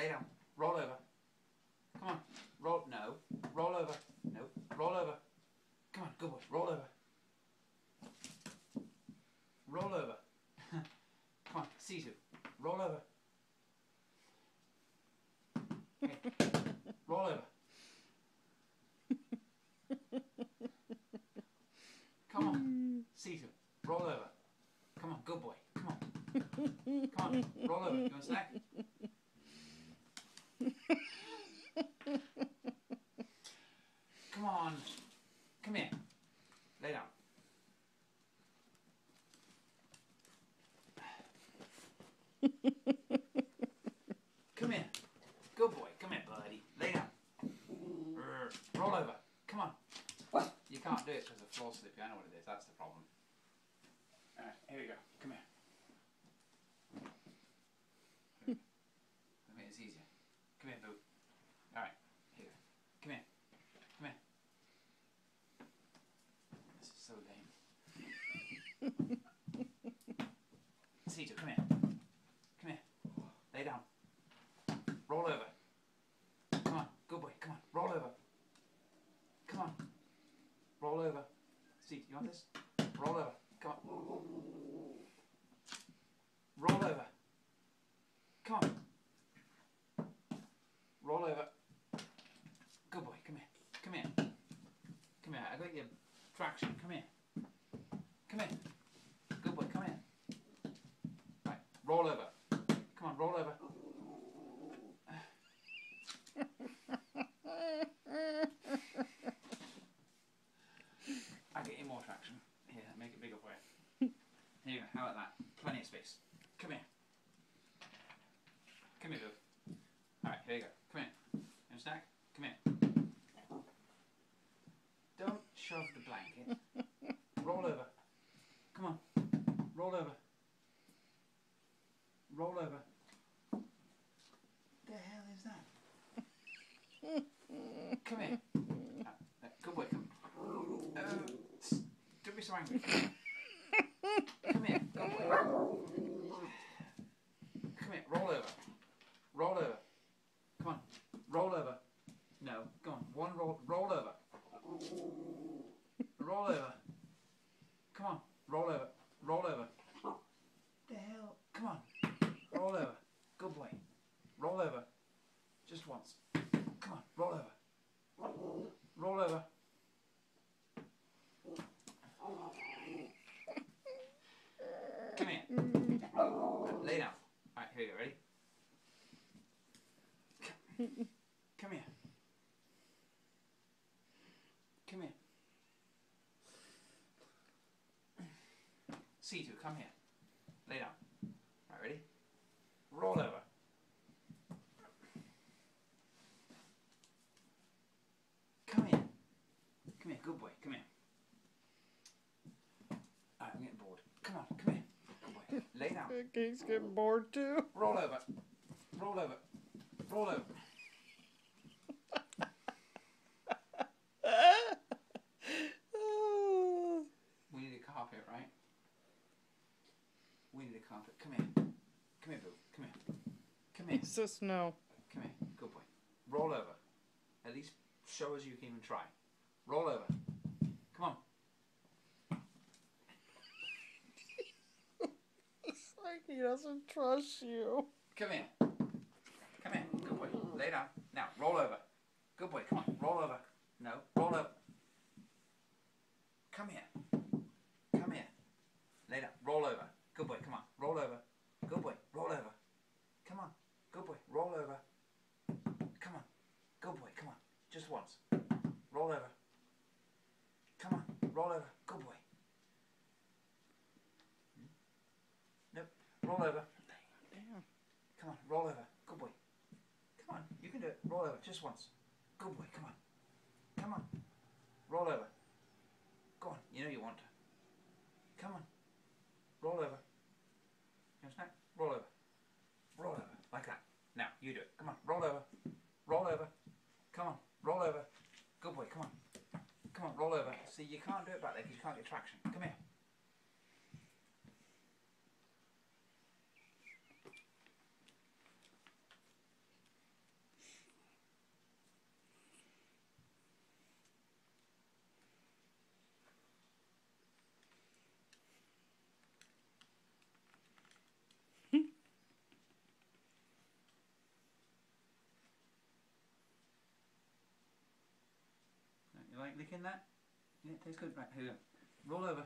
Lay down. Roll over. Come on. Roll. No. Roll over. No. Roll over. Come on. Good boy. Roll over. Roll over. Come on. Situ. Roll over. Hey. Roll over. Come on. Situ. Roll over. Come on. Good boy. Come on. Come on. Roll over. You want a snack? Come on. Come here. Lay down. Come here. Good boy. Come here, buddy. Lay down. Roll over. Come on. You can't do it because of floor slipping. I know what it is. That's the problem. Alright, here we go. Come here. Come here, it's easier. Come here, boo. Alright, here. Come here. Come here. This is so lame. Situ, come here. Come here. Lay down. Roll over. Come on. Good boy. Come on. Roll over. Come on. Roll over. Situ, you want this? Roll over. Come on. Roll over. Come on. Roll over. Good boy. Come here. Come here. Come here. I got your traction. Come here. Come here. Good boy. Come here. Right. Roll over. Come on. Roll over. I get you more traction. Here, make it bigger for you. Here you go. How about that? Plenty of space. Come here. Come here, boo. Alright, here you go. Come here. You want a snack? Come here. Don't shove the blanket. Roll over. Come on. Roll over. Roll over. The hell is that? Come here. Good boy, come. Don't be so angry. Come here. Good boy. Come here. Roll over. Roll over. Come on. Roll over. No. Go on. One roll. Roll over. Roll over. Come on. Roll over. Roll over. The hell? Come on. Roll over. Good boy. Roll over. Just once. Come on. Roll over. Roll over. Come here. Lay down. Alright, here you go. Ready? Come here. Come here. Situ, come here. Lay down. Alright, ready? Roll over. Come here. Come here, good boy. Come here. Alright, I'm getting bored. Come on, come here. Good boy. Lay down. He's getting bored too. Roll over. Roll over. Roll over. We need a carpet, right? We need a carpet. Come here. Come here, boo. Come here. Come here. He says no. Come here. Good boy. Roll over. At least show us you can even try. Roll over. Come on. It's like he doesn't trust you. Come here. Come here. Good boy. Lay down. Now, roll over. Good boy. Come on. Roll over. No. Roll over. Come here. Come here. Lay down. Roll over. Good boy. Come on. Roll over. Good boy. Roll over. Come on. Good boy. Roll over. Come on. Good boy. Come on. Just once. Roll over. Come on. Roll over. Good boy. Nope. Roll over. Damn. Come on. Roll over. Good boy. Come on. You can do it. Roll over. Just once. Good boy. Come on. Come on. Roll over. Go on. You know you want to. Come on. Roll over. You want a snack? Roll over. Roll over. Like that. Now, you do it. Come on. Roll over. Roll over. Come on. Roll over. Good boy. Come on. Come on. Roll over. See, you can't do it back there because you can't get traction. Come here. like licking that? Yeah, it tastes good. Right, here we go. Roll over.